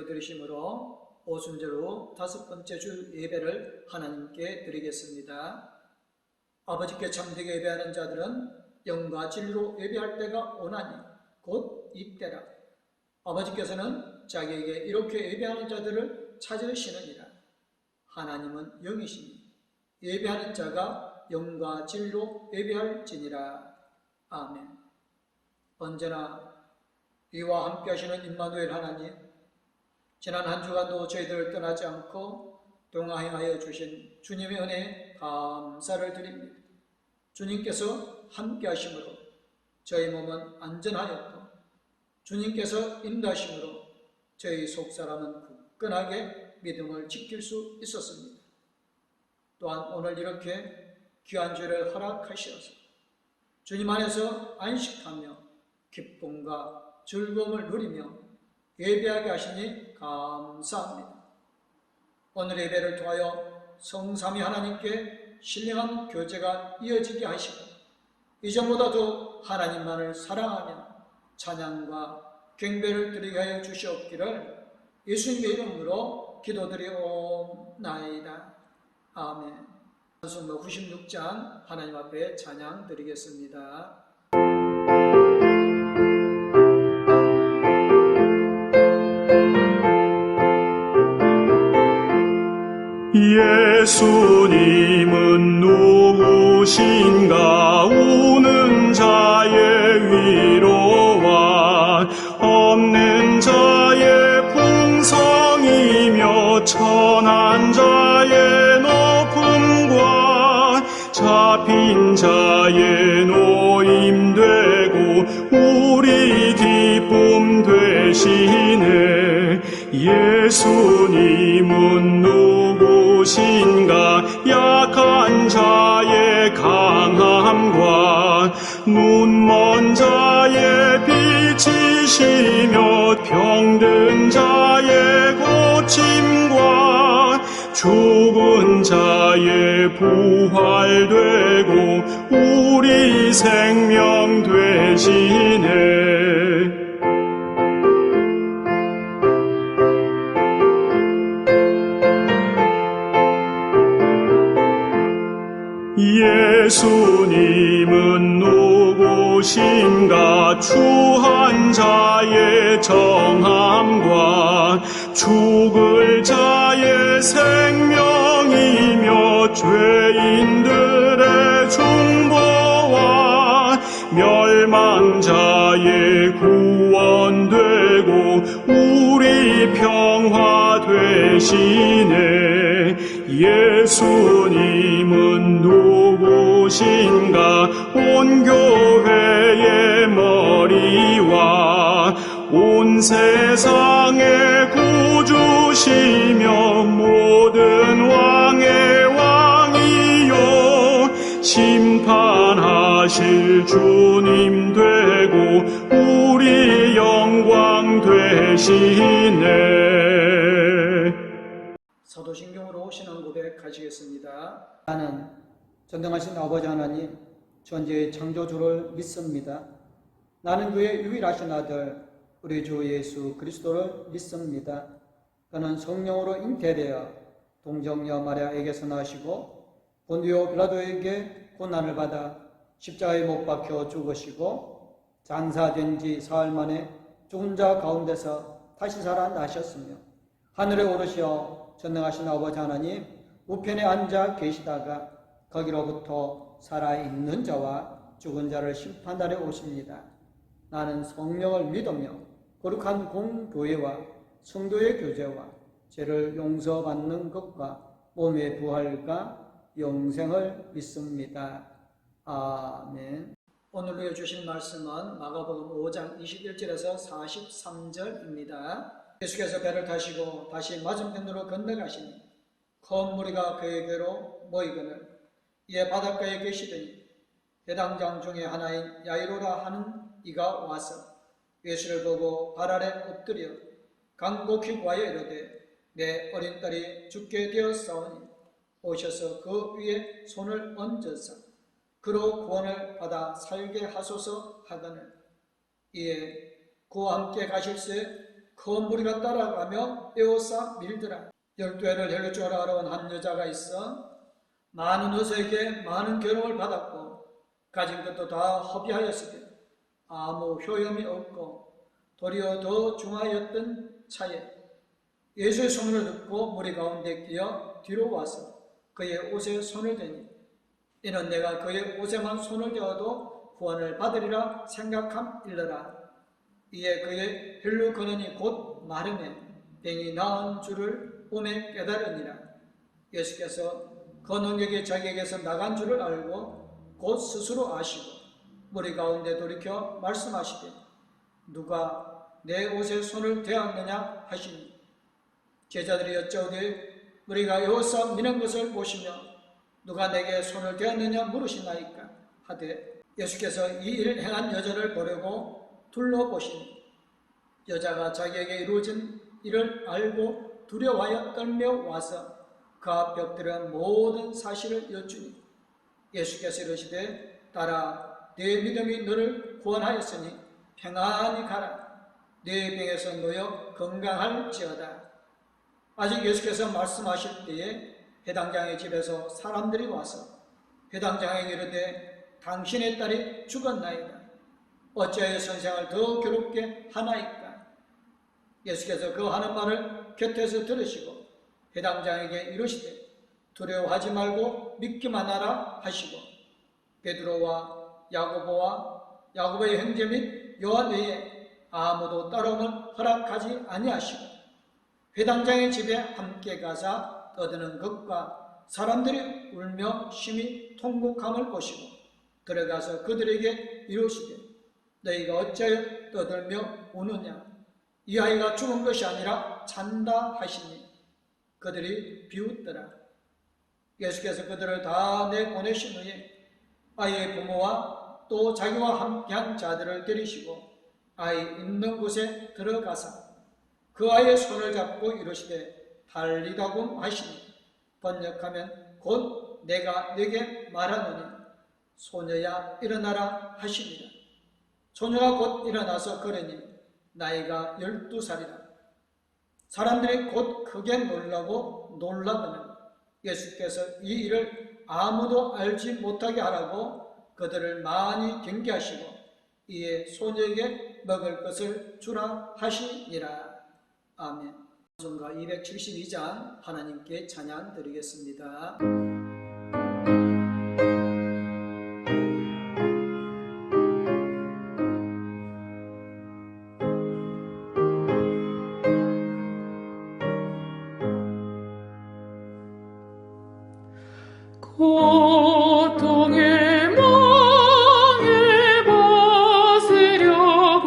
드리심으로 오순절 다섯 번째 주 예배를 하나님께 드리겠습니다. 아버지께 참되게 예배하는 자들은 영과 진리로 예배할 때가 오나니 곧 이때라. 아버지께서는 자기에게 이렇게 예배하는 자들을 찾으시느니라. 하나님은 영이시니 예배하는 자가 영과 진리로 예배할지니라. 아멘. 언제나 이와 함께 하시는 임마누엘 하나님, 지난 한 주간도 저희들을 떠나지 않고 동행하여 주신 주님의 은혜에 감사를 드립니다. 주님께서 함께 하심으로 저희 몸은 안전하였고 주님께서 인도하심으로 저희 속사람은 굳건하게 믿음을 지킬 수 있었습니다. 또한 오늘 이렇게 귀한 주를 허락하시어서 주님 안에서 안식하며 기쁨과 즐거움을 누리며 예배하게 하시니 감사합니다. 오늘 예배를 통하여 성삼위 하나님께 신령한 교제가 이어지게 하시고 이전보다도 하나님만을 사랑하며 찬양과 경배를 드리게 하여 주시옵기를 예수님의 이름으로 기도드리옵나이다. 아멘. 찬송가 96장 하나님 앞에 찬양 드리겠습니다. 예수님은 누구신가? 우는 자의 위로와 없는 자의 풍성이며 천한 자의 높음과 잡힌 자의 노임되고 우리 기쁨 되시네. 예수님은 누구신가? 약한 자의 강함과 눈먼 자의 빛이시며 병든 자의 고침과 죽은 자의 부활되고 우리 생명 되시네. 예수님은 누구신가? 추한 자의 정함과 죽을 자의 생명이며 죄인들의 중보와 멸망 자의 구원되고 우리 평화 되시네. 예수님은 누구신가? 온 교회의 머리와 온 세상의 구주시며 모든 왕의 왕이요 심판하실 주님 되고 우리 영광 되시네. 사도신경으로 신앙 고백하시겠습니다. 나는 전능하신 아버지 하나님 전지의 창조주를 믿습니다. 나는 그의 유일하신 아들 우리 주 예수 그리스도를 믿습니다. 그는 성령으로 잉태되어 동정녀 마리아에게서 나시고 본디오 빌라도에게 고난을 받아 십자가에 못 박혀 죽으시고 장사된 지 사흘 만에 죽은 자 가운데서 다시 살아나셨으며 하늘에 오르시어 전능하신 아버지 하나님 우편에 앉아 계시다가 거기로부터 살아있는 자와 죽은 자를 심판하러 오십니다. 나는 성령을 믿으며 거룩한 공교회와 성도의 교제와 죄를 용서받는 것과 몸의 부활과 영생을 믿습니다. 아멘. 오늘 읽어주신 말씀은 마가복음 5장 21절에서 43절입니다. 예수께서 배를 타시고 다시 맞은편으로 건너가시니 큰 무리가 그에게로 모이거늘 이에 바닷가에 계시더니 회당장 중에 하나인 야이로라 하는 이가 와서 예수를 보고 발 아래 엎드려 간곡히 구하여 이르되 내 어린 딸이 죽게 되었사오니 오셔서 그 위에 손을 얹어서 그로 구원을 받아 살게 하소서 하거늘 이에 그와 함께 가실새 큰 무리가 따라가며 에워싸 밀더라. 12해를 혈루증을 앓아온 한 여자가 있어 많은 의사에게 많은 괴로움을 받았고 가진 것도 다 허비하였으되 아무 효험이 없고 도리어 더 중하였던 차에 예수의 소문을 듣고 무리 가운데 끼어 뒤로 와서 그의 옷에 손을 대니 이는 내가 그의 옷에만 손을 대어도 구원을 받으리라 생각함일러라. 이에 그의 혈루 근원이 곧 마름에 병이 나은 줄을 오매 깨달으니라. 예수께서 그 능력이 자기에게서 나간 줄을 알고 곧 스스로 아시고 무리 가운데 돌이켜 말씀하시되 누가 내 옷에 손을 대었느냐 하시니 제자들이 여짜오되 우리가 에워싸 미는 것을 보시며 누가 내게 손을 대었느냐 물으시나이까 하되 예수께서 이 일을 행한 여자를 보려고 둘러보시니 여자가 자기에게 이루어진 일을 알고 두려워하여 떨며 와서 그 앞에 엎드려 모든 사실을 여쭈니 예수께서 이르시되 딸아 네 믿음이 너를 구원하였으니 평안히 가라. 네 병에서 놓여 건강할지어다. 아직 예수께서 말씀하실 때에 회당장의 집에서 사람들이 와서 회당장에게 이르되 당신의 딸이 죽었나이다. 어찌하여 선생을 더 괴롭게 하나이까? 예수께서 그 하는 말을 곁에서 들으시고 회당장에게 이르시되 두려워하지 말고 믿기만 하라 하시고 베드로와 야고보의 형제 및 요한 외에 아무도 따라오면 허락하지 아니하시고 회당장의 집에 함께 가사 떠드는 것과 사람들이 울며 심히 통곡함을 보시고 들어가서 그들에게 이르시되 너희가 어찌하여 떠들며 우느냐? 이 아이가 죽은 것이 아니라 잔다 하시니 그들이 비웃더라. 예수께서 그들을 다 내보내신 후에 아이의 부모와 또 자기와 함께한 자들을 데리시고 아이 있는 곳에 들어가사 그 아이의 손을 잡고 이르시되 달리다고 하시니 번역하면 곧 내가 네게 말하노니 소녀야 일어나라 하시니라. 소녀가 곧 일어나서 걸으니 나이가 12살이라. 사람들이 곧 크게 놀라고 놀라거늘 예수께서 이 일을 아무도 알지 못하게 하라고 그들을 많이 경계하시고 이에 소녀에게 먹을 것을 주라 하시니라. 아멘. 찬송가 272장 하나님께 찬양 드리겠습니다. 고통의 멍에 벗으려고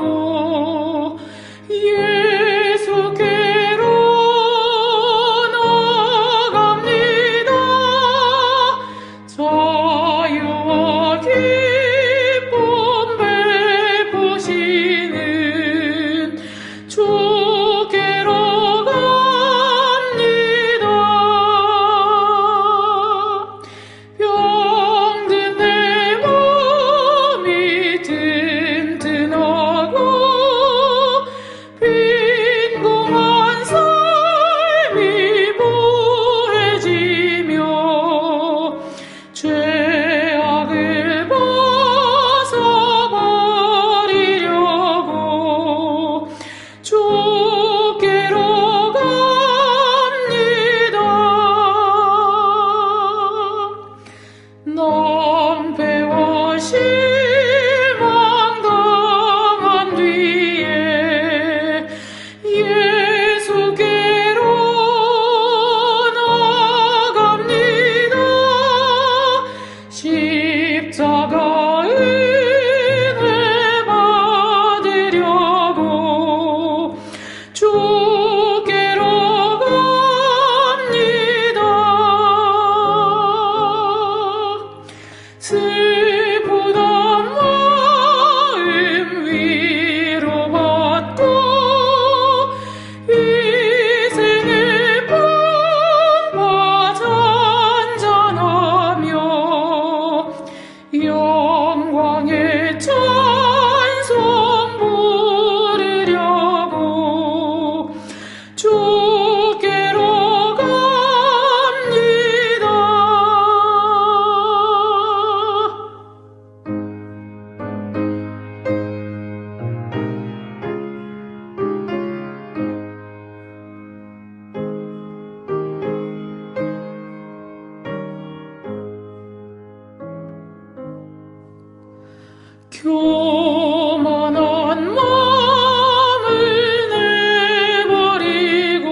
예수께로 나갑니다. 자유와 기쁨 베푸시는 주께로 갑니다. 교만한 마음을 내버리고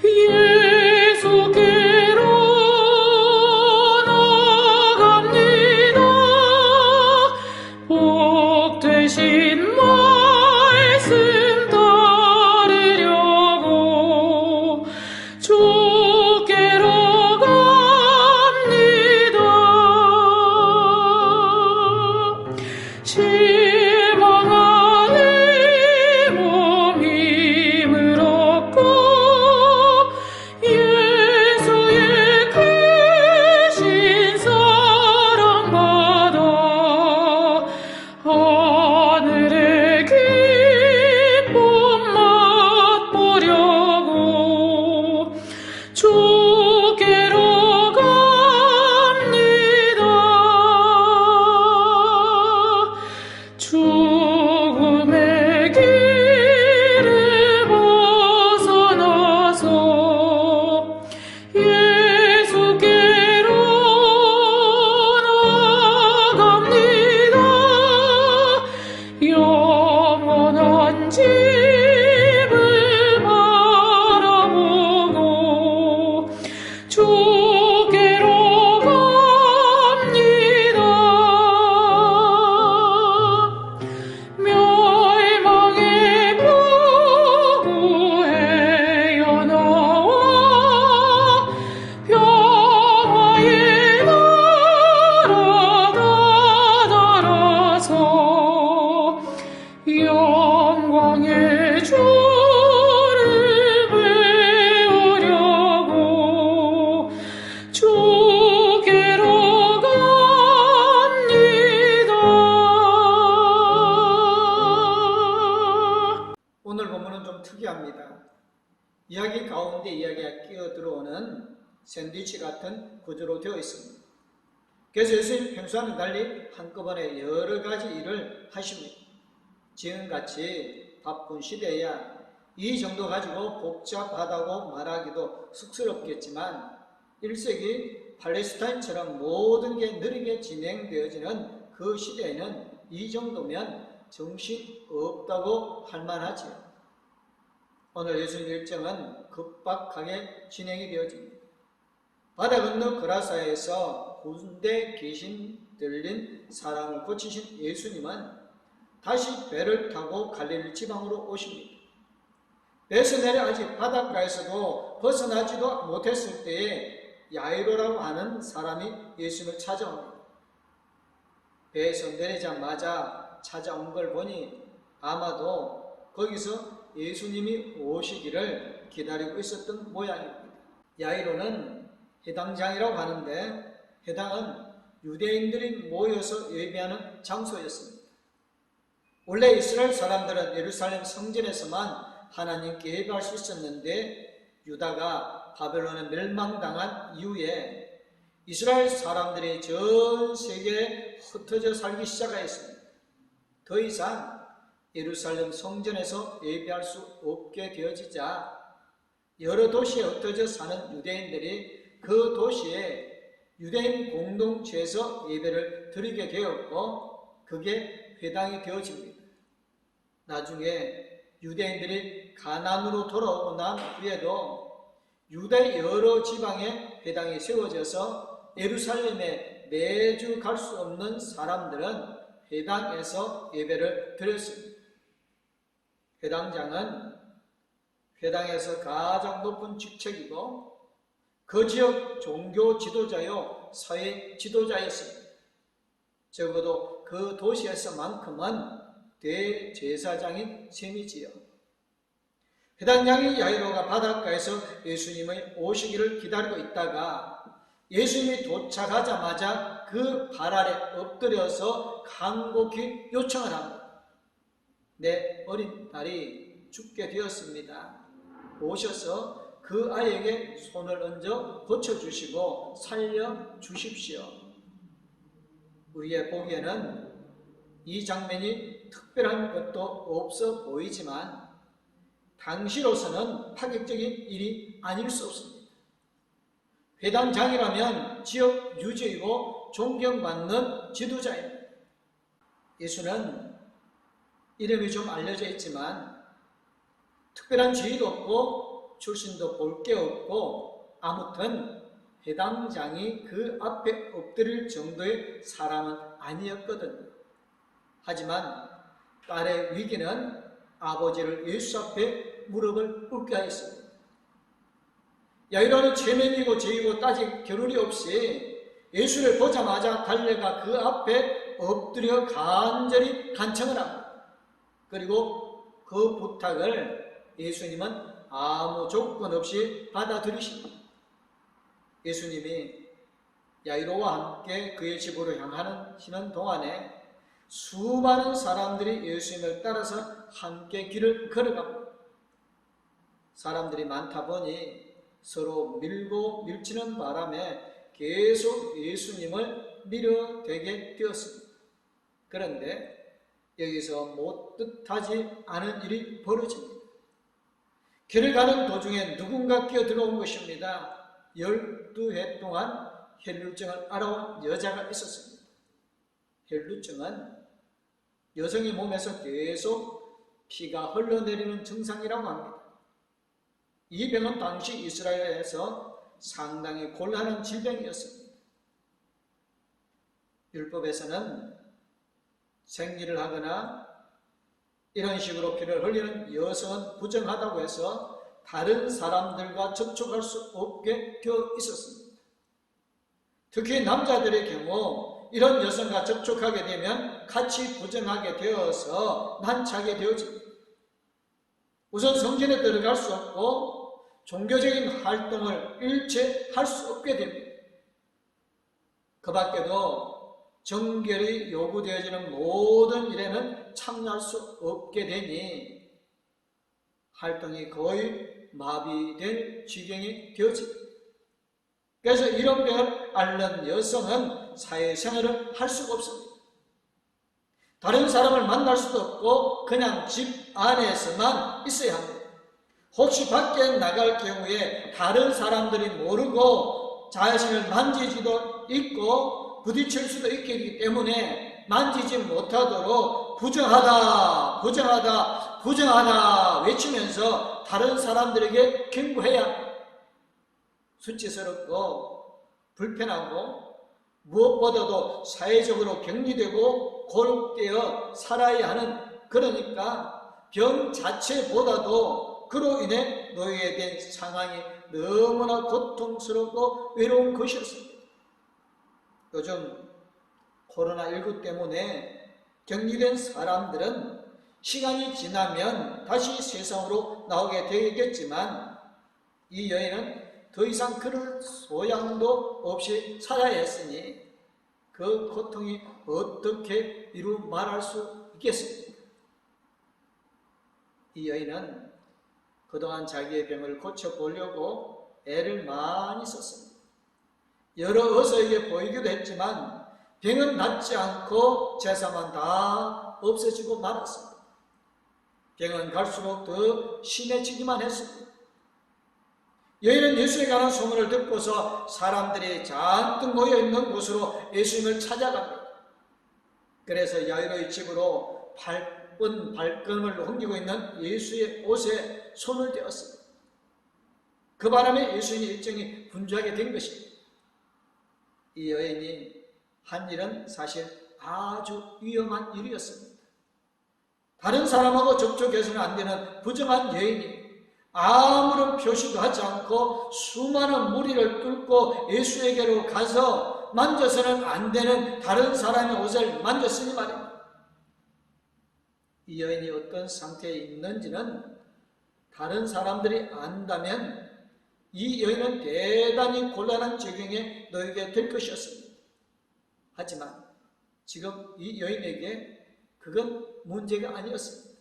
예수께로 나갑니다. 복 되신 말씀 따르려고 주께로 갑니다. 실망한 내 몸 힘을 얻고 예수의 크신 사랑 받아 하늘의 기쁨 맛보려고 주께로 갑니다. 죽음의 길을 벗어나서 예수께로 나갑니다. 영원한 집을 바라보고 주께로 갑니다. 멸망의 보구에 나와 평화의 나라가 달아서 영광의 주를 배우려고 주께로 갑니다. 오늘 본문은 좀 특이합니다. 이야기 가운데 이야기가 끼어들어오는 샌드위치 같은 구조로 되어 있습니다. 그래서 예수님 평소와는 달리 한꺼번에 여러 가지 일을 하십니다. 지금같이 바쁜 시대에야 이 정도 가지고 복잡하다고 말하기도 쑥스럽겠지만 1세기 팔레스타인처럼 모든 게 느리게 진행되어지는 그 시대에는 이 정도면 정신 없다고 할 만하지요. 오늘 예수님 일정은 급박하게 진행이 되어집니다. 바다 건너 그라사에서 군대 귀신 들린 사람을 고치신 예수님은 다시 배를 타고 갈릴리 지방으로 오십니다. 배에서 내려 아직 바닷가에서도 벗어나지도 못했을 때에 야이로라고 하는 사람이 예수님을 찾아옵니다. 배에서 내리자마자 찾아온 걸 보니 아마도 거기서 예수님이 오시기를 기다리고 있었던 모양입니다. 야이로는 회당장이라고 하는데 회당은 유대인들이 모여서 예배하는 장소였습니다. 원래 이스라엘 사람들은 예루살렘 성전에서만 하나님께 예배할 수 있었는데 유다가 바벨론에 멸망당한 이후에 이스라엘 사람들이 전 세계에 흩어져 살기 시작하였습니다. 더 이상 예루살렘 성전에서 예배할 수 없게 되어지자 여러 도시에 흩어져 사는 유대인들이 그 도시에 유대인 공동체에서 예배를 드리게 되었고 그게 회당이 되어집니다. 나중에 유대인들이 가나안으로 돌아오고 난 후에도 유대 여러 지방에 회당이 세워져서 예루살렘에 매주 갈 수 없는 사람들은 회당에서 예배를 드렸습니다. 회당장은 회당에서 가장 높은 직책이고 그 지역 종교 지도자요 사회 지도자였습니다. 적어도 그 도시에서만큼은 대제사장인 셈이지요. 회당장인 야이로가 바닷가에서 예수님의 오시기를 기다리고 있다가 예수님이 도착하자마자 그 발 아래 엎드려서 간곡히 요청을 합니다. 내 어린 딸이 죽게 되었습니다. 오셔서 그 아이에게 손을 얹어 고쳐주시고 살려주십시오. 우리의 보기에는 이 장면이 특별한 것도 없어 보이지만 당시로서는 파격적인 일이 아닐 수 없습니다. 회당장이라면 지역 유지이고 존경받는 지도자입니다. 예수는 이름이 좀 알려져 있지만 특별한 지위도 없고 출신도 볼 게 없고 아무튼 해당장이 그 앞에 엎드릴 정도의 사람은 아니었거든요. 하지만 딸의 위기는 아버지를 예수 앞에 무릎을 꿇게 하였습니다. 야이로는 체면이고 죄이고 따질 겨를이 없이 예수를 보자마자 달려가 그 앞에 엎드려 간절히 간청을 합니다. 그리고 그 부탁을 예수님은 아무 조건 없이 받아들이십니다. 예수님이 야이로와 함께 그의 집으로 향하시는 동안에 수많은 사람들이 예수님을 따라서 함께 길을 걸어갑니다. 사람들이 많다 보니 서로 밀고 밀치는 바람에 계속 예수님을 밀어대게 되었습니다. 그런데 여기서 못뜻하지 않은 일이 벌어집니다. 길을 가는 도중에 누군가 끼어들어온 것입니다. 12해 동안 혈루증을 앓아온 여자가 있었습니다. 혈루증은 여성의 몸에서 계속 피가 흘러내리는 증상이라고 합니다. 이 병은 당시 이스라엘에서 상당히 곤란한 질병이었습니다. 율법에서는 생리를 하거나 이런 식으로 피를 흘리는 여성은 부정하다고 해서 다른 사람들과 접촉할 수 없게 되어 있었습니다. 특히 남자들의 경우 이런 여성과 접촉하게 되면 같이 부정하게 되어서 난처하게 되어집니다. 우선 성전에 들어갈 수 없고 종교적인 활동을 일체 할 수 없게 됩니다. 그 밖에도 정결이 요구되어지는 모든 일에는 참여할 수 없게 되니 활동이 거의 마비될 지경이 되어집니다. 그래서 이런 병을 앓는 여성은 사회생활을 할 수가 없습니다. 다른 사람을 만날 수도 없고 그냥 집 안에서만 있어야 합니다. 혹시 밖에 나갈 경우에 다른 사람들이 모르고 자신을 만지지도 있고 부딪힐 수도 있기 때문에 만지지 못하도록 부정하다, 부정하다, 부정하다 외치면서 다른 사람들에게 경고해야 합니다. 수치스럽고 불편하고 무엇보다도 사회적으로 격리되고 고립되어 살아야 하는, 그러니까 병 자체보다도 그로 인해 놓이게 된 상황이 너무나 고통스럽고 외로운 것이었습니다. 요즘 코로나19 때문에 격리된 사람들은 시간이 지나면 다시 세상으로 나오게 되겠지만 이 여인은 더 이상 그럴 소양도 없이 살아야 했으니 그 고통이 어떻게 이루 말할 수 있겠습니까? 이 여인은 그동안 자기의 병을 고쳐보려고 애를 많이 썼습니다. 여러 의사에게 보이기도 했지만 병은 낫지 않고 제사만 다 없어지고 말았습니다. 병은 갈수록 더 심해지기만 했습니다. 여인은 예수에 관한 소문을 듣고서 사람들이 잔뜩 모여있는 곳으로 예수님을 찾아갑니다. 그래서 야이로의 집으로 바쁜 발걸음을 옮기고 있는 예수의 옷에 손을 대었습니다. 그 바람에 예수님의 일정이 분주하게 된 것입니다. 이 여인이 한 일은 사실 아주 위험한 일이었습니다. 다른 사람하고 접촉해서는 안 되는 부정한 여인이 아무런 표시도 하지 않고 수많은 무리를 뚫고 예수에게로 가서 만져서는 안 되는 다른 사람의 옷을 만졌으니 말입니다. 이 여인이 어떤 상태에 있는지는 다른 사람들이 안다면 이 여인은 대단히 곤란한 지경에 놓이게 될 것이었습니다. 하지만 지금 이 여인에게 그건 문제가 아니었습니다.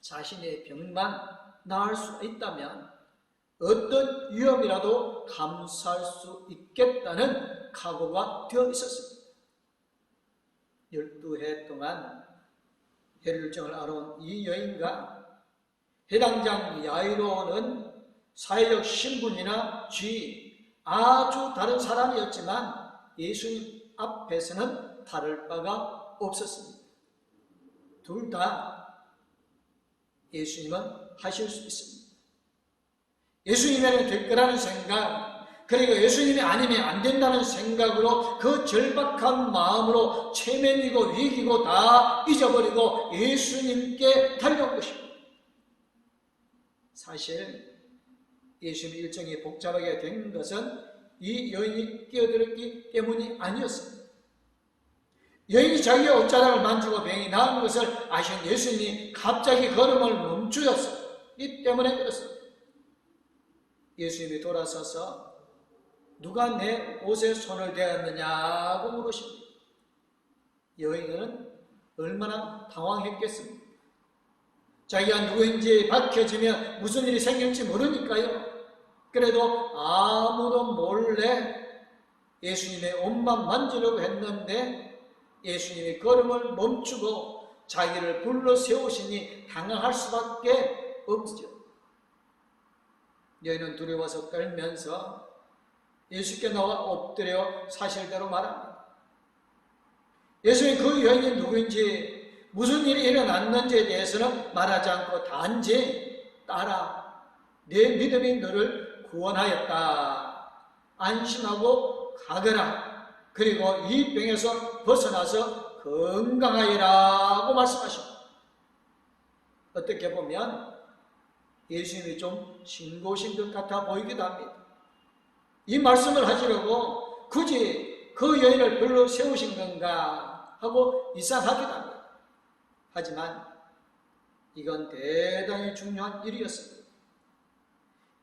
자신의 병만 나을 수 있다면 어떤 위험이라도 감수할 수 있겠다는 각오가 되어 있었습니다. 12해 동안 혈루증을 앓아온 이 여인과 해당장 야이로는 사회적 신분이나 지위 아주 다른 사람이었지만 예수님 앞에서는 다를 바가 없었습니다. 둘 다 예수님은 하실 수 있습니다. 예수님이면 될 거라는 생각, 그리고 예수님이 아니면 안 된다는 생각으로 그 절박한 마음으로 체면이고 위기고 다 잊어버리고 예수님께 달려온 것입니다. 사실 예수님의 일정이 복잡하게 된 것은 이 여인이 끼어들었기 때문이 아니었습니다. 여인이 자기의 옷자락을 만지고 병이 나은 것을 아신 예수님이 갑자기 걸음을 멈추셨어요. 이 때문에 그렇습니다. 예수님이 돌아서서 누가 내 옷에 손을 대었느냐고 물으십니다. 여인은 얼마나 당황했겠습니까? 자기가 누구인지 밝혀지면 무슨 일이 생길지 모르니까요. 그래도 아무도 몰래 예수님의 옷만 만지려고 했는데 예수님이 걸음을 멈추고 자기를 불러 세우시니 당황할 수밖에 없죠. 여인은 두려워서 떨면서 예수께 나와 엎드려 사실대로 말합니다. 예수님 그 여인이 누구인지 무슨 일이 일어났는지에 대해서는 말하지 않고 단지 따라 내 믿음이 너를 구원하였다. 안심하고 가거라. 그리고 이 병에서 벗어나서 건강하여라고 말씀하십니다. 어떻게 보면 예수님이 좀 싱거우신 것 같아 보이기도 합니다. 이 말씀을 하시려고 굳이 그 여인을 불러 세우신 건가 하고 이상하기도 합니다. 하지만 이건 대단히 중요한 일이었습니다.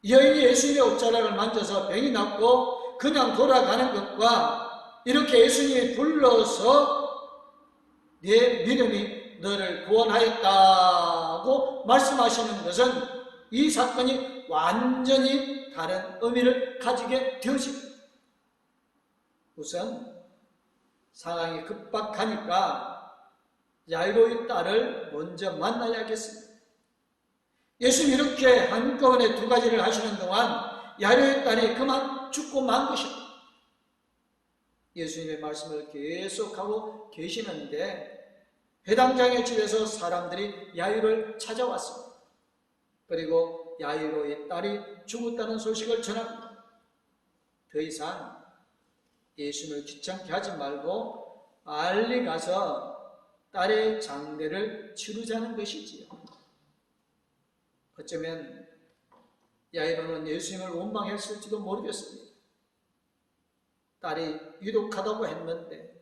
여인이 예수님의 옷자락을 만져서 병이 낫고 그냥 돌아가는 것과 이렇게 예수님이 불러서 네 믿음이 너를 구원하였다고 말씀하시는 것은 이 사건이 완전히 다른 의미를 가지게 되었습니다. 우선 상황이 급박하니까 야이로의 딸을 먼저 만나야겠습니다. 예수님이 이렇게 한꺼번에 두 가지를 하시는 동안 야이로의 딸이 그만 죽고 만 것입니다. 예수님의 말씀을 계속하고 계시는데 회당장의 집에서 사람들이 야이로를 찾아왔습니다. 그리고 야이로의 딸이 죽었다는 소식을 전합니다. 더 이상 예수님을 귀찮게 하지 말고 빨리 가서 딸의 장례를 치르자는 것이지요. 어쩌면 야이로는 예수님을 원망했을지도 모르겠습니다. 딸이 유독하다고 했는데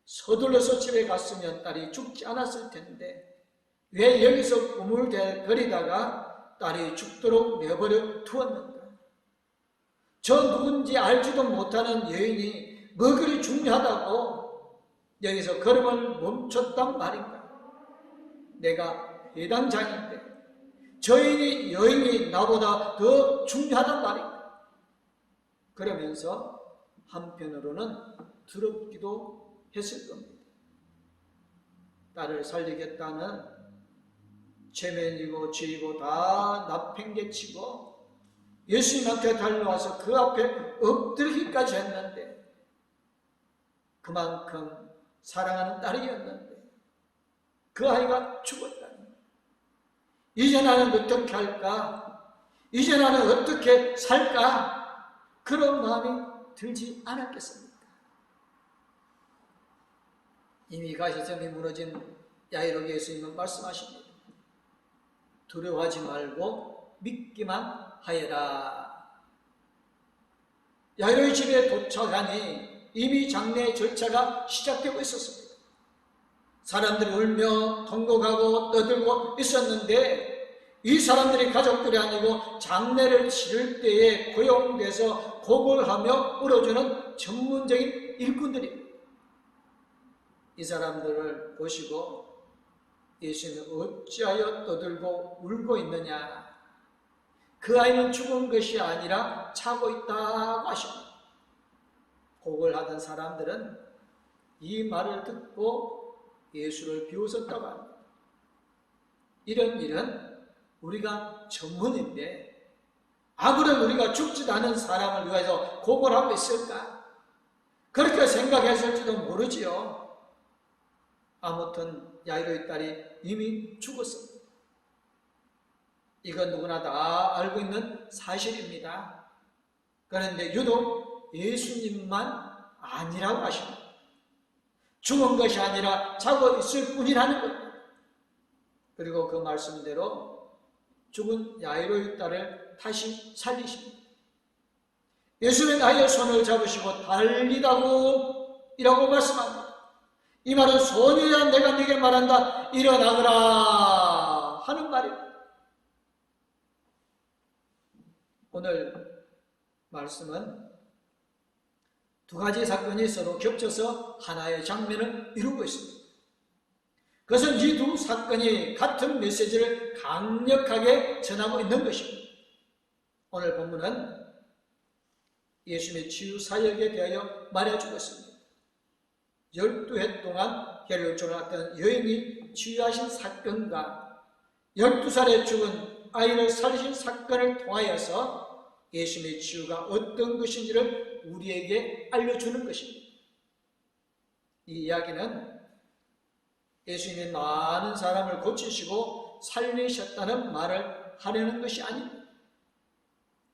서둘러서 집에 갔으면 딸이 죽지 않았을 텐데 왜 여기서 꾸물거리다가 딸이 죽도록 내버려 두었는가? 저 누군지 알지도 못하는 여인이 뭐 그리 중요하다고 여기서 걸음을 멈췄단 말인가? 내가 회당장인데 저 여인이 나보다 더 중요하단 말인가? 그러면서 한편으로는 두렵기도 했을 겁니다. 딸을 살리겠다는 체면이고 죄이고 다 나팽개치고 예수님한테 달려와서 그 앞에 엎드리기까지 했는데 그만큼 사랑하는 딸이었는데 그 아이가 죽었다니. 이제 나는 어떻게 할까? 이제 나는 어떻게 살까? 그런 마음이 들지 않았겠습니까? 이미 가시점이 무너진 야이로 예수님은 말씀하십니다. 두려워하지 말고 믿기만 하여라. 야이로의 집에 도착하니 이미 장례 절차가 시작되고 있었습니다. 사람들이 울며 통곡하고 떠들고 있었는데 이 사람들이 가족들이 아니고 장례를 치를 때에 고용돼서 고골하며 울어주는 전문적인 일꾼들입니다. 이 사람들을 보시고 예수님은 어찌하여 떠들고 울고 있느냐? 그 아이는 죽은 것이 아니라 자고 있다고 하십니다. 고골하던 사람들은 이 말을 듣고 예수를 비웃었다고 합니다. 이런 일은 우리가 전문인데 아무런 우리가 죽지도 않은 사람을 위해서 고골하고 있을까? 그렇게 생각했을지도 모르지요. 아무튼 야이로의 딸이 이미 죽었습니다. 이건 누구나 다 알고 있는 사실입니다. 그런데 유독 예수님만 아니라고 하십니다. 죽은 것이 아니라 자고 있을 뿐이라는 겁니다. 그리고 그 말씀대로 죽은 야이로의 딸을 다시 살리십니다. 예수는 아이의 손을 잡으시고 달리다고 이라고 말씀합니다. 이 말은 소녀야 내가 네게 말한다 일어나거라 하는 말입니다. 오늘 말씀은 두 가지 사건이 서로 겹쳐서 하나의 장면을 이루고 있습니다. 그것은 이 두 사건이 같은 메시지를 강력하게 전하고 있는 것입니다. 오늘 본문은 예수님의 치유 사역에 대하여 말해주고 있습니다. 12해 동안 혈류를 앓았던 여인이 치유하신 사건과 12살에 죽은 아이를 살리신 사건을 통하여서 예수님의 치유가 어떤 것인지를 우리에게 알려주는 것입니다. 이 이야기는 예수님이 많은 사람을 고치시고 살리셨다는 말을 하려는 것이 아닙니다.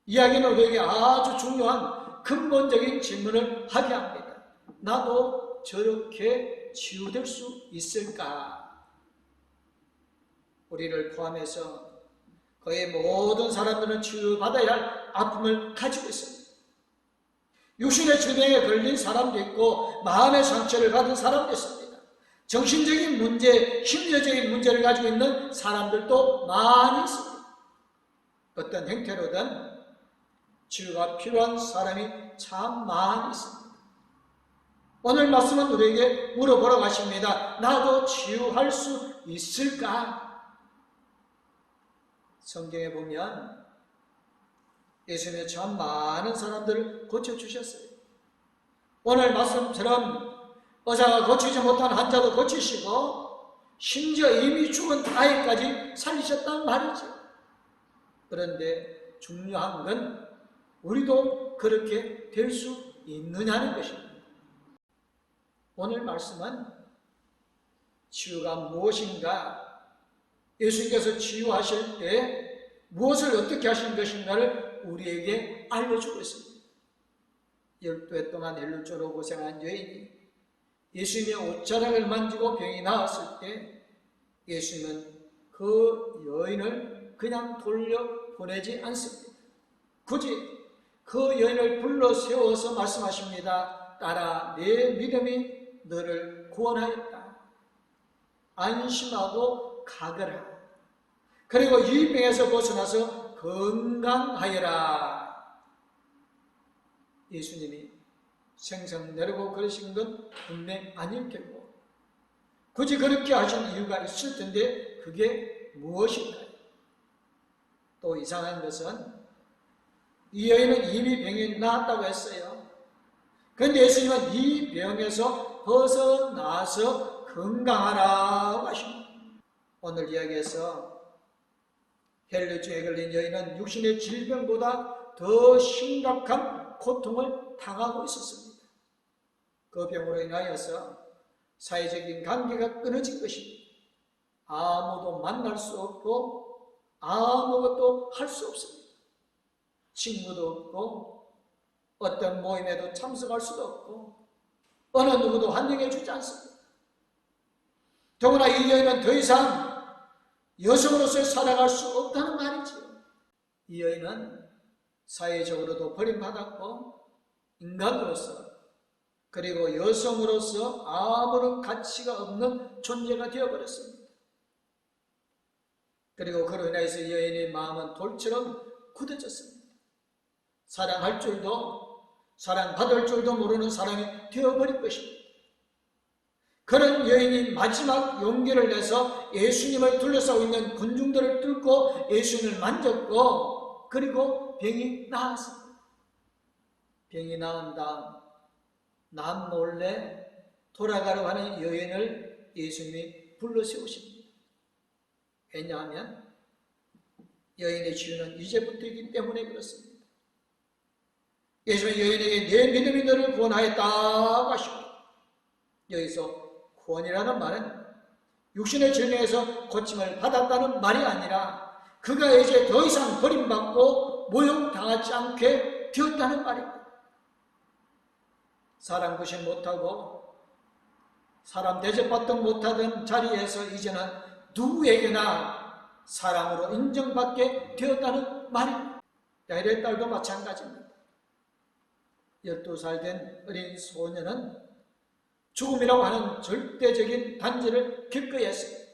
이야기는 우리에게 아주 중요한 근본적인 질문을 하게 합니다. 나도 저렇게 치유될 수 있을까? 우리를 포함해서 거의 모든 사람들은 치유받아야 할 아픔을 가지고 있습니다. 육신의 질병에 걸린 사람도 있고 마음의 상처를 받은 사람도 있습니다. 정신적인 문제, 심리적인 문제를 가지고 있는 사람들도 많이 있습니다. 어떤 형태로든 치유가 필요한 사람이 참 많이 있습니다. 오늘 말씀은 우리에게 물어보라고 하십니다. 나도 치유할 수 있을까? 성경에 보면 예수님이 참 많은 사람들을 고쳐주셨어요. 오늘 말씀처럼 의사가 고치지 못한 환자도 고치시고 심지어 이미 죽은 아이까지 살리셨단 말이죠. 그런데 중요한 건 우리도 그렇게 될 수 있느냐는 것입니다. 오늘 말씀은 치유가 무엇인가, 예수님께서 치유하실 때 무엇을 어떻게 하신 것인가를 우리에게 알려주고 있습니다. 12해 동안 혈루증으로 고생한 여인이 예수님의 옷자락을 만지고 병이 나았을 때 예수님은 그 여인을 그냥 돌려보내지 않습니다. 굳이 그 여인을 불러 세워서 말씀하십니다. 딸아, 내 믿음이 너를 구원하였다. 안심하고 가거라. 그리고 이 병에서 벗어나서 건강하여라. 예수님이 생선 내려고 그러신 건 분명 아닐 테고 굳이 그렇게 하신 이유가 있을 텐데 그게 무엇일까요? 또 이상한 것은 이 여인은 이미 병이 나았다고 했어요. 그런데 예수님은 이 병에서 벗어나서 건강하라고 하십니다. 오늘 이야기에서 혈류증에 걸린 여인은 육신의 질병보다 더 심각한 고통을 당하고 있었습니다. 그 병으로 인하여서 사회적인 관계가 끊어진 것입니다. 아무도 만날 수 없고 아무것도 할 수 없습니다. 친구도 없고 어떤 모임에도 참석할 수도 없고 어느 누구도 환영해 주지 않습니다. 더구나 이 여인은 더 이상 여성으로서 살아갈 수 없다는 말이죠. 이 여인은 사회적으로도 버림받았고 인간으로서 그리고 여성으로서 아무런 가치가 없는 존재가 되어버렸습니다. 그리고 그로 인해서 이 여인의 마음은 돌처럼 굳어졌습니다. 사랑할 줄도 사랑받을 줄도 모르는 사람이 되어버린 것입니다. 그런 여인이 마지막 용기를 내서 예수님을 둘러싸고 있는 군중들을 뚫고 예수님을 만졌고 그리고 병이 나았습니다. 병이 나은 다음 남몰래 돌아가려고 하는 여인을 예수님이 불러세우십니다. 왜냐하면 여인의 치유는 이제부터이기 때문에 그렇습니다. 예수님은 여인에게 내 믿음이 너를 구원하였다고 하십니다. 여기서 구원이라는 말은 육신의 질병에서 고침을 받았다는 말이 아니라 그가 이제 더 이상 버림받고 모욕당하지 않게 되었다는 말입니다. 사람 구실 못하고 사람 대접받도 못하던 자리에서 이제는 누구에게나 사람으로 인정받게 되었다는 말입니다. 야일의 딸도 마찬가지입니다. 12살 된 어린 소녀는 죽음이라고 하는 절대적인 단죄를 겪어야 했습니다.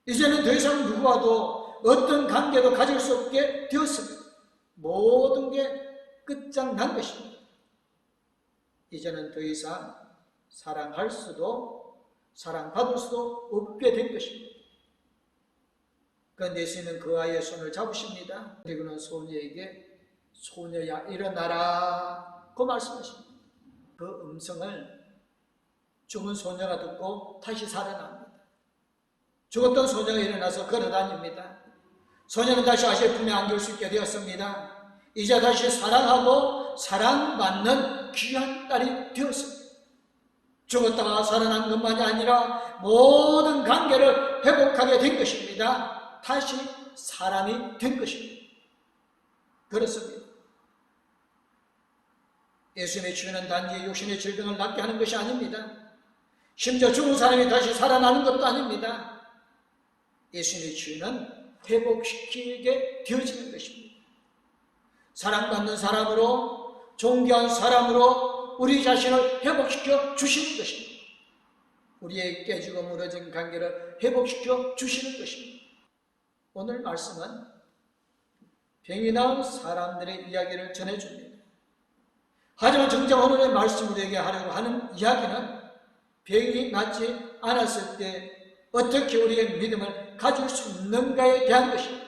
이제는 더 이상 누구와도 어떤 관계도 가질 수 없게 되었습니다. 모든 게 끝장난 것입니다. 이제는 더 이상 사랑할 수도 사랑받을 수도 없게 된 것입니다. 그런데 예수님은 그 아이의 손을 잡으십니다. 그리고는 소녀에게 소녀야 일어나라 고 말씀하십니다. 그 음성을 죽은 소녀가 듣고 다시 살아납니다. 죽었던 소녀가 일어나서 걸어다닙니다. 소녀는 다시 아시의 품에 안길 수 있게 되었습니다. 이제 다시 사랑하고 사랑받는 귀한 딸이 되었습니다. 죽었다가 살아난 것만이 아니라 모든 관계를 회복하게 된 것입니다. 다시 사람이 된 것입니다. 그렇습니다. 예수님의 치유는 단지 육신의 질병을 낫게 하는 것이 아닙니다. 심지어 죽은 사람이 다시 살아나는 것도 아닙니다. 예수님의 치유는 회복시키게 되어지는 것입니다. 사랑받는 사람으로, 존귀한 사람으로 우리 자신을 회복시켜 주시는 것입니다. 우리의 깨지고 무너진 관계를 회복시켜 주시는 것입니다. 오늘 말씀은 병이 나은 사람들의 이야기를 전해줍니다. 하지만 정작 오늘의 말씀 우리에게 하려고 하는 이야기는 병이 낫지 않았을 때 어떻게 우리의 믿음을 가질 수 있는가에 대한 것입니다.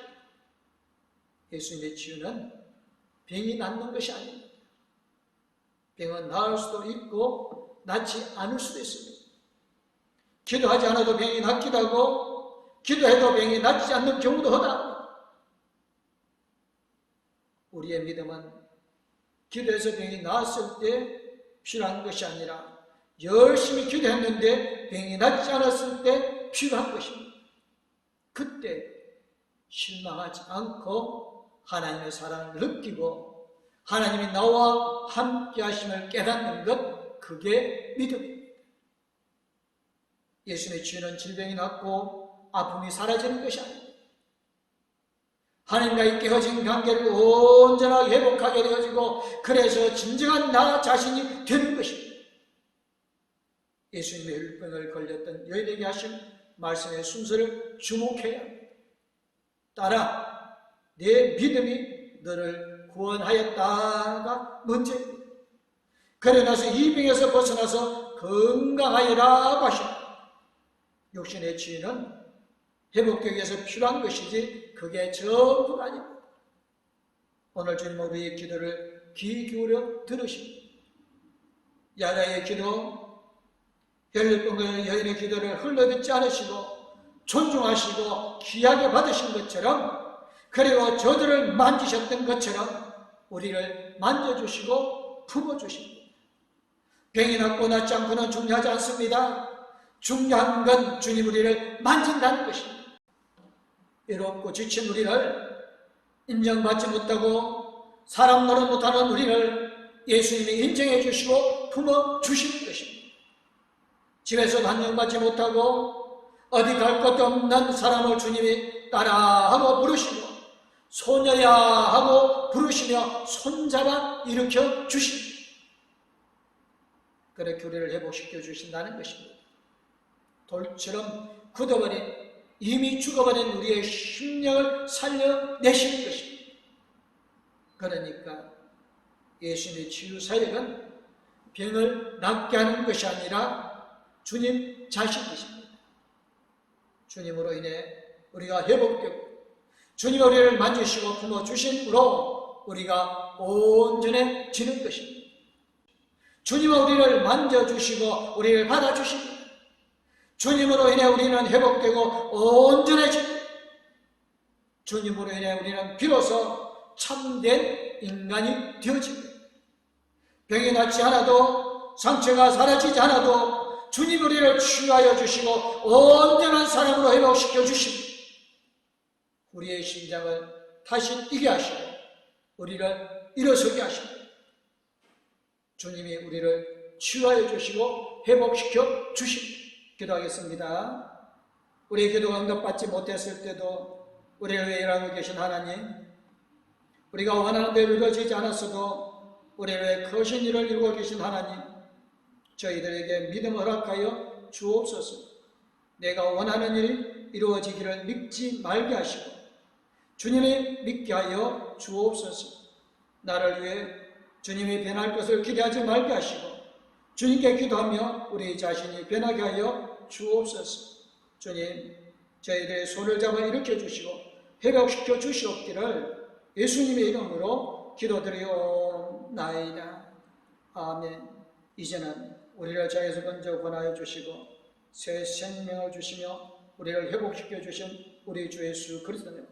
예수님의 치유는 병이 낫는 것이 아닙니다. 병은 나을 수도 있고 낫지 않을 수도 있습니다. 기도하지 않아도 병이 낫기도 하고 기도해도 병이 낫지 않는 경우도 허다합니다. 우리의 믿음은 기도해서 병이 나았을 때 필요한 것이 아니라 열심히 기도했는데 병이 낫지 않았을 때 필요한 것입니다. 그때 실망하지 않고 하나님의 사랑을 느끼고 하나님이 나와 함께 하심을 깨닫는 것, 그게 믿음입니다. 예수님의 치유는 질병이 낫고 아픔이 사라지는 것이 아닙니다. 하나님과의 깨어진 관계를 온전하게 회복하게 되어지고 그래서 진정한 나 자신이 되는 것입니다. 예수님의 혈병을 걸렸던 여인에게 하신 말씀의 순서를 주목해야 합니다. 따라 내 믿음이 너를 구원하였다가 먼저입니다. 그래 나서 이 병에서 벗어나서 건강하여라고 하십니다. 육신의 치유는 회복되기 위해서 필요한 것이지 그게 전부가 아닙니다. 오늘 주님 우리의 기도를 귀 기울여 들으십니다. 야자의 기도, 혈류병의 여인의 기도를 흘러듣지 않으시고 존중하시고 귀하게 받으신 것처럼, 그리고 저들을 만지셨던 것처럼 우리를 만져주시고 품어주십니다. 병이 낫고 낫지 않고는 중요하지 않습니다. 중요한 건 주님 우리를 만진다는 것입니다. 외롭고 지친 우리를, 인정받지 못하고 사람 노릇 못하는 우리를 예수님이 인정해 주시고 품어주시는 것입니다. 집에서 단정받지 못하고 어디 갈 것도 없는 사람을 주님이 따라하고 부르시고 소녀야 하고 부르시며 손잡아 일으켜 주십니다. 그렇게 우리를 회복시켜 주신다는 것입니다. 돌처럼 굳어버린, 이미 죽어버린 우리의 심령을 살려내시는 것입니다. 그러니까 예수님의 치유 사역은 병을 낫게 하는 것이 아니라 주님 자신이십니다. 주님으로 인해 우리가 회복되고 주님 우리를 만지시고 품어주심으로 우리가 온전해지는 것입니다. 주님은 우리를 만져주시고 우리를 받아주십니다. 주님으로 인해 우리는 회복되고 온전해집니다. 주님으로 인해 우리는 비로소 참된 인간이 되어집니다. 병이 낫지 않아도, 상처가 사라지지 않아도, 주님 우리를 치유하여 주시고 온전한 사람으로 회복시켜 주시고 우리의 심장을 다시 뛰게 하시고 우리를 일어서게 하시고 주님이 우리를 치유하여 주시고 회복시켜 주시고 기도하겠습니다. 우리의 기도가 응답받지 못했을 때도 우리를 위해 일하고 계신 하나님, 우리가 원하는 대로 이루어지지 않았어도 우리를 위해 크신 일을 이루고 계신 하나님, 저희들에게 믿음을 허락하여 주옵소서. 내가 원하는 일이 이루어지기를 믿지 말게 하시고 주님이 믿게 하여 주옵소서. 나를 위해 주님이 변할 것을 기대하지 말게 하시고 주님께 기도하며 우리 자신이 변하게 하여 주옵소서. 주님, 저희들의 손을 잡아 일으켜 주시고 회복시켜 주시옵기를 예수님의 이름으로 기도드리옵나이다. 아멘. 이제는 우리를 죄에서 건져 권하여 주시고 새 생명을 주시며 우리를 회복시켜 주신 우리 주 예수 그리스도님,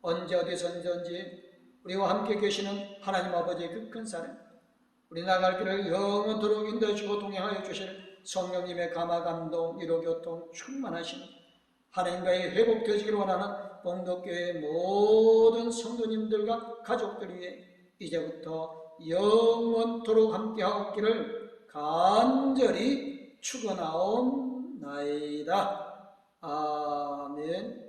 언제 어디선지 우리와 함께 계시는 하나님 아버지의 그 큰 사랑, 우리 나갈 길을 영원토록 인도해 주고 동행하여 주실 성령님의 감화 감동 위로 교통 충만하시는 하나님과의 회복되어지기를 원하는 봉독교회의 모든 성도님들과 가족들 위해 이제부터 영원토록 함께하옵기를 간절히 축원하옵나이다. 아멘.